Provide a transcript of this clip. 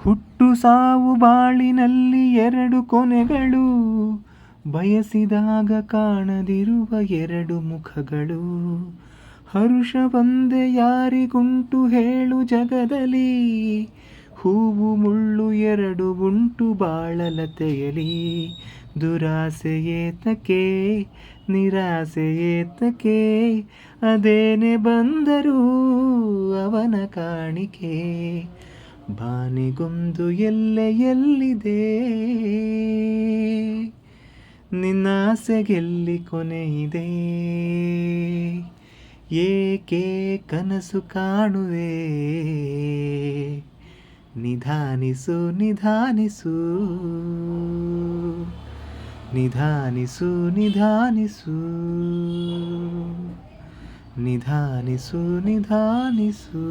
ಹುಟ್ಟು ಸಾವು ಬಾಳಿನಲ್ಲಿ ಎರಡು ಕೊನೆಗಳು, ಬಯಸಿದಾಗ ಕಾಣದಿರುವ ಎರಡು ಮುಖಗಳು. ಹರುಷವೊಂದೇ ಯಾರಿಗುಂಟು ಹೇಳು ಜಗದಲ್ಲಿ, ಹೂವು ಮುಳ್ಳು ಎರಡು ಉಂಟು ಬಾಳಲತೆಯಲಿ. ದುರಾಸೆ ಏತಕ್ಕೆ, ನಿರಾಸೆ ಏತಕ್ಕೆ, ಅದೇನೆ ಬಂದರೂ ಅವನ ಕಾಣಿಕೆ. ಬಾನಿಗೊಂದು ಎಲ್ಲೆ ಎಲ್ಲಿದೆ, ನಿನ್ನಾಸೆಗೆಲ್ಲಿ ಕೊನೆಯಿದೆ. ಏಕೆ ಕನಸು ಕಾಣುವೆ, ನಿಧಾನಿಸು ನಿಧಾನಿಸು, ನಿಧಾನಿಸು ನಿಧಾನಿಸು, ನಿಧಾನಿಸು ನಿಧಾನಿಸು.